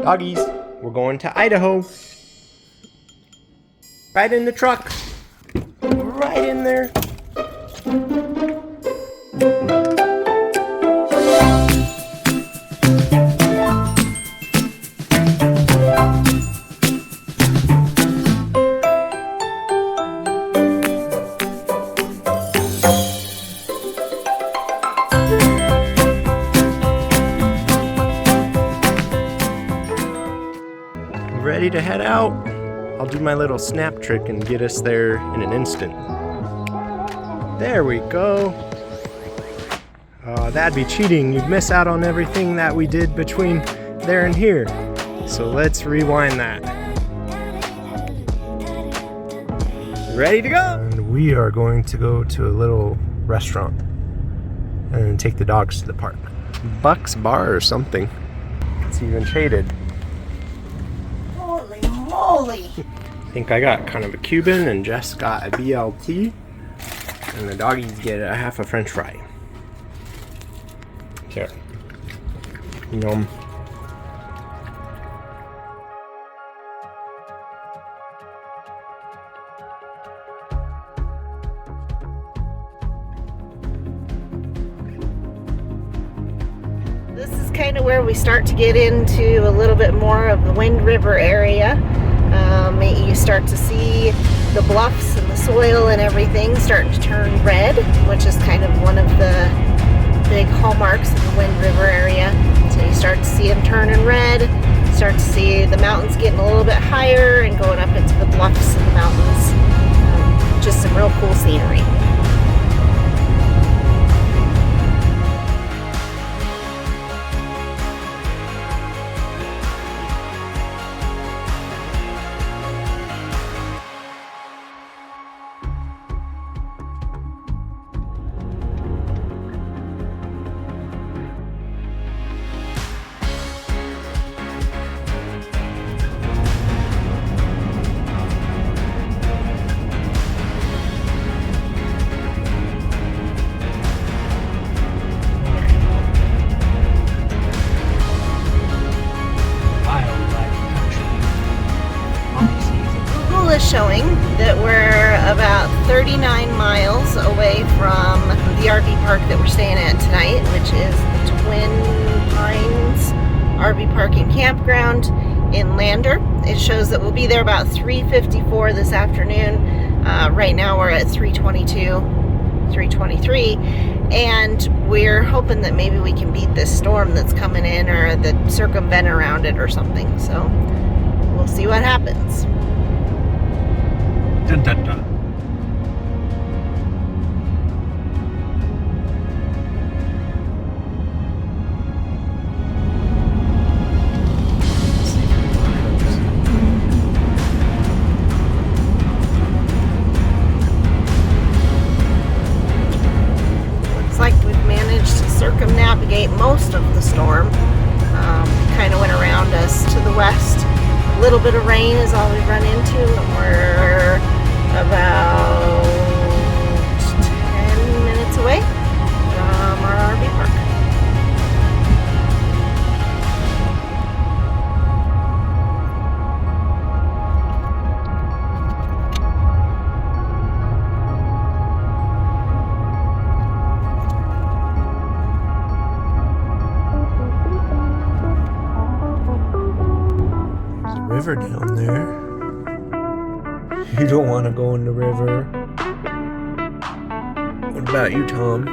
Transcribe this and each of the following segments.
Doggies, we're going to Idaho. Right in the truck. Right in there. Ready to head out? I'll do my little snap trick and get us there in an instant. There we go. That'd be cheating. You'd miss out on everything that we did between there and here. So let's rewind that. Ready to go! And we are going to go to a little restaurant and take the dogs to the park. Buck's Bar or something. It's even shaded. Holy moly! I think I got kind of a Cuban and Jess got a BLT. And the doggies get a half a French fry. Here. Yum. This is kind of where we start to get into a little bit more of the Wind River area. You start to see the bluffs and the soil and everything starting to turn red, which is kind of one of the big hallmarks of the Wind River area. So you start to see them turning red, start to see the mountains getting a little bit higher and going up into the bluffs and the mountains. Just some real cool scenery. Is showing that we're about 39 miles away from the RV park that we're staying at tonight, which is the Twin Pines RV Park and Campground in Lander. It shows that we'll be there about 3:54 this afternoon. Right now we're at 3:22, 3:23, and we're hoping that maybe we can beat this storm that's coming in or that circumvent around it or something. So we'll see what happens. Dun, dun, dun. Looks like we've managed to circumnavigate most of the storm. Kind of went around us to the west. A little bit of rain is all we've run into, and we're about 10 minutes away from our RV park. There's a river down there. You don't want to go in the river. What about you, Tom?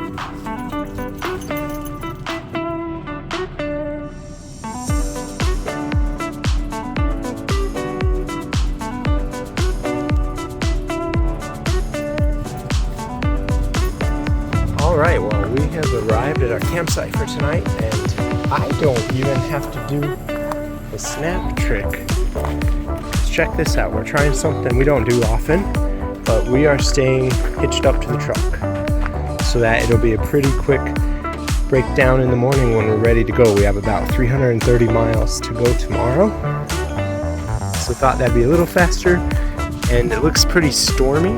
Alright, well, we have arrived at our campsite for tonight, and I don't even have to do the snap trick. Check this out. We're trying something we don't do often, but we are staying hitched up to the truck so that it'll be a pretty quick breakdown in the morning when we're ready to go. We have about 330 miles to go tomorrow, so thought that'd be a little faster. And it looks pretty stormy,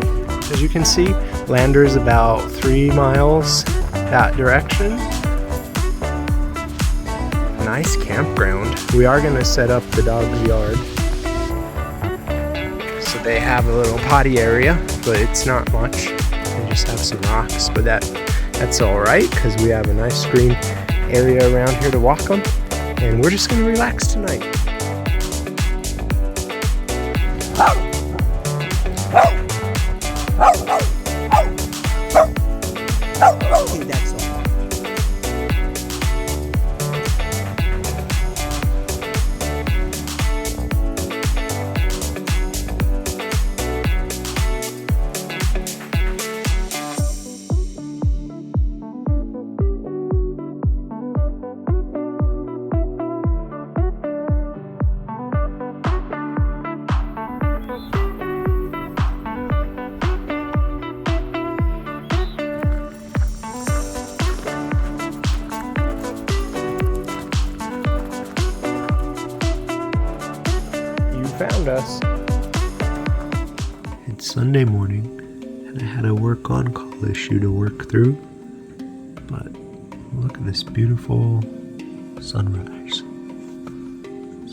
as you can see. Lander is about 3 miles that direction. And nice campground. We are going to set up the dog's yard. So they have a little potty area, but it's not much. They just have some rocks, but that's all right because we have a nice green area around here to walk them. And we're just going to relax tonight. Found us. It's Sunday morning and I had a work on call issue to work through, but look at this beautiful sunrise.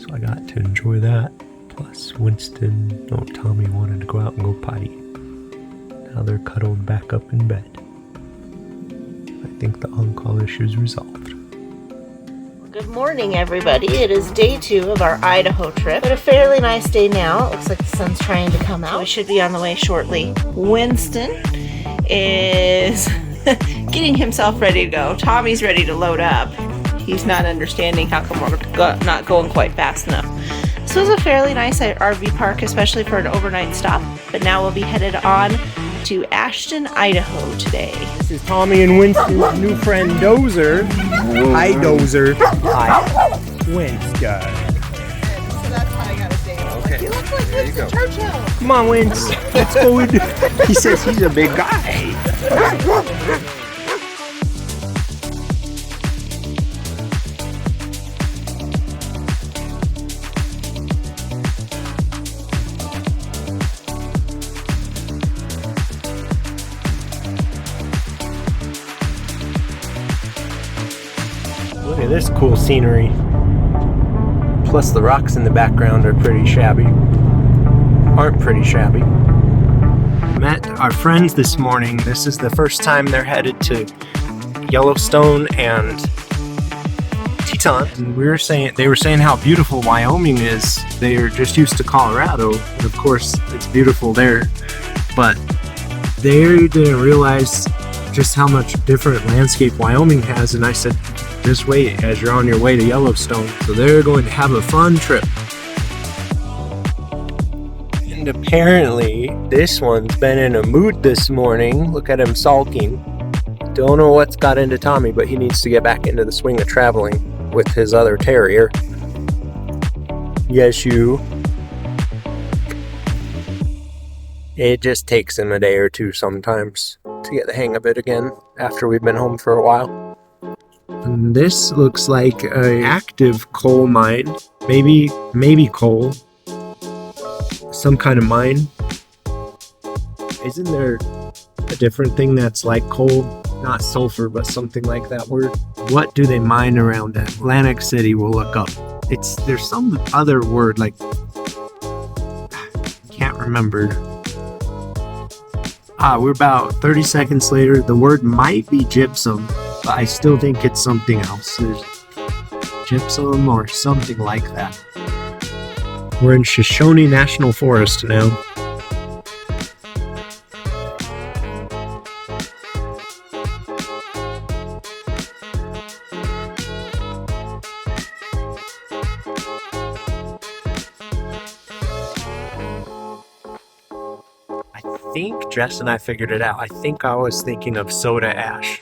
So I got to enjoy that. Plus Tommy wanted to go out and go potty. Now they're cuddled back up in bed. I think the on-call issue is resolved. Good morning, everybody. It is day 2 of our Idaho trip, but a fairly nice day now. It looks like the sun's trying to come out. We should be on the way shortly. Winston is getting himself ready to go. Tommy's ready to load up. He's not understanding how come we're not going quite fast enough. This was a fairly nice RV park, especially for an overnight stop, but now we'll be headed on to Ashton, Idaho today. This is Tommy and Winston's new friend Dozer. Hi, Dozer. Hi, Winston. So that's how I got his name. Okay. You look like Winston Churchill. Come on, Wins. Let's go. He says he's a big guy. Look at this cool scenery. Plus the rocks in the background are pretty shabby. Aren't pretty shabby. Met our friends this morning. This is the first time they're headed to Yellowstone and Teton. And they were saying how beautiful Wyoming is. They are just used to Colorado. And of course, it's beautiful there. But they didn't realize just how much different landscape Wyoming has. And I said, just wait as you're on your way to Yellowstone. So they're going to have a fun trip. And apparently this one's been in a mood this morning. Look at him sulking. Don't know what's got into Tommy, but he needs to get back into the swing of traveling with his other terrier. Yes, you. It just takes him a day or two sometimes to get the hang of it again after we've been home for a while. And this looks like an active coal mine. Maybe coal. Some kind of mine. Isn't there a different thing that's like coal? Not sulfur, but something like that word. What do they mine around Atlantic City? We'll look up. There's some other word, like, can't remember. We're about 30 seconds later. The word might be gypsum, but I still think it's something else. There's gypsum or something like that. We're in Shoshone National Forest now. I think Jess and I figured it out. I think I was thinking of soda ash.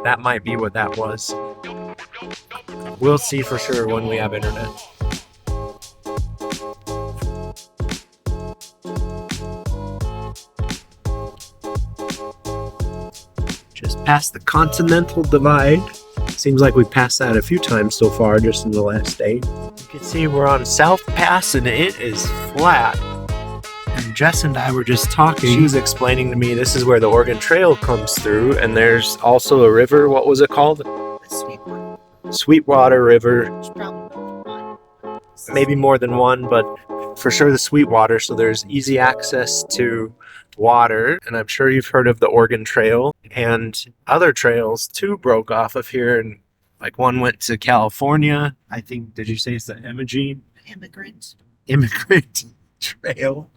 That might be what that was. We'll see for sure when we have internet. Just past the Continental Divide. Seems like we've passed that a few times so far just in the last day. You can see we're on South Pass and it is flat. And Jess and I were just talking. She was explaining to me this is where the Oregon Trail comes through, and there's also a river. What was it called? The Sweet One. Sweetwater River, There's probably one. maybe more than one, but for sure the Sweetwater, so there's easy access to water. And I'm sure you've heard of the Oregon Trail, and other trails too broke off of here, and like one went to California. I think, did you say it's the Immigrant Trail?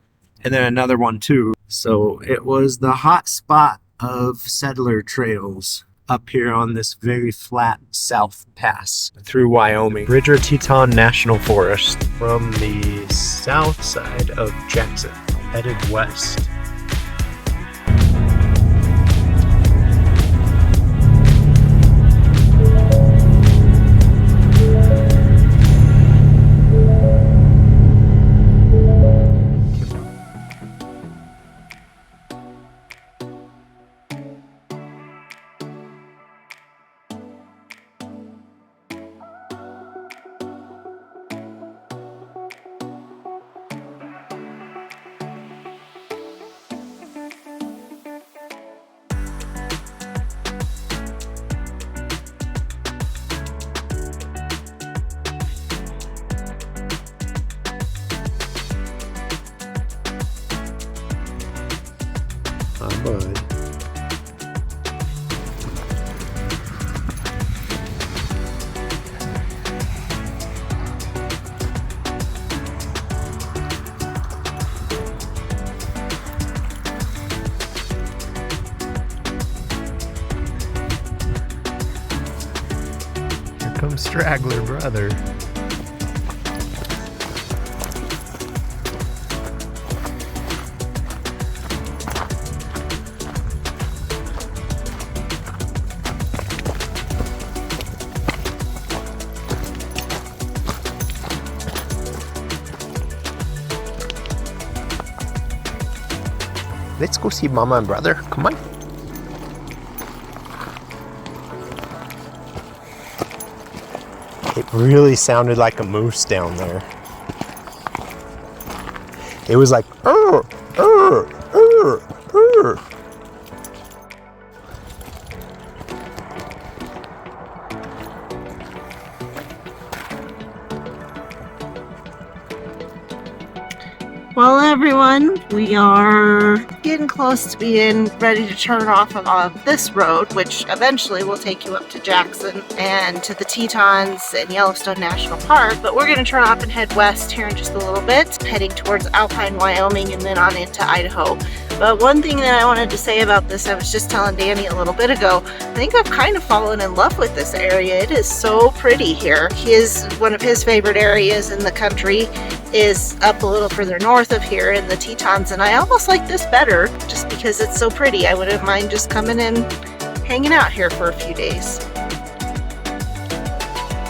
And then another one too. So it was the hot spot of settler trails up here on this very flat South Pass through Wyoming. Bridger Teton National Forest from the south side of Jackson, headed west. Bud. Here comes Straggler Brother. Let's go see Mama and Brother. Come on. It really sounded like a moose down there. It was like, "Urr, urr, urr, urr." Well, everyone, we are getting close to being ready to turn off of this road, which eventually will take you up to Jackson and to the Tetons and Yellowstone National Park. But we're going to turn off and head west here in just a little bit, heading towards Alpine, Wyoming, and then on into Idaho. But one thing that I wanted to say about this, I was just telling Danny a little bit ago, I think I've kind of fallen in love with this area. It is so pretty here. One of his favorite areas in the country is up a little further north of here in the Tetons, and I almost like this better just because it's so pretty. I wouldn't mind just coming and hanging out here for a few days.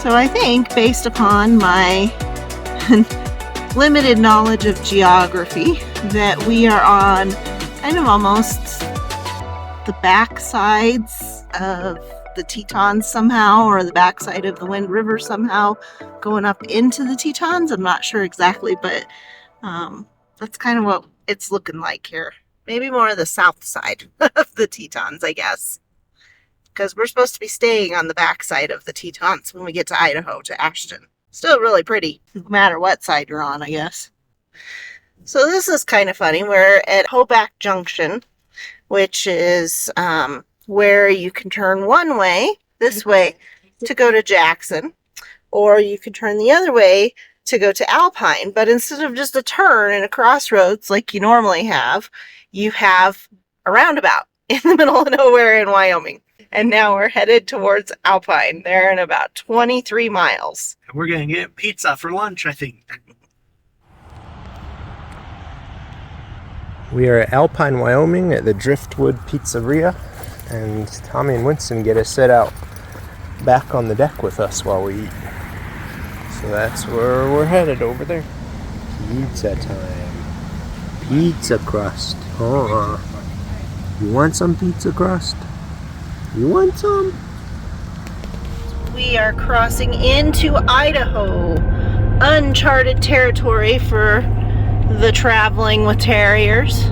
So I think, based upon my limited knowledge of geography, that we are on kind of almost the back sides of the Tetons somehow, or the backside of the Wind River somehow, going up into the Tetons. I'm not sure exactly, but that's kind of what it's looking like here. Maybe more of the south side of the Tetons, I guess, because we're supposed to be staying on the backside of the Tetons when we get to Idaho, to Ashton. Still really pretty, no matter what side you're on, I guess. So this is kind of funny. We're at Hoback Junction, which is where you can turn one way, this way, to go to Jackson, or you can turn the other way to go to Alpine. But instead of just a turn and a crossroads like you normally have, you have a roundabout in the middle of nowhere in Wyoming. And now we're headed towards Alpine. They're in about 23 miles. We're going to get pizza for lunch, I think. We are at Alpine, Wyoming at the Driftwood Pizzeria, and Tommy and Winston get us set out back on the deck with us while we eat. So that's where we're headed, over there. Pizza time. Pizza crust. You want some pizza crust? You want some? We are crossing into Idaho. Uncharted territory for the traveling with terriers.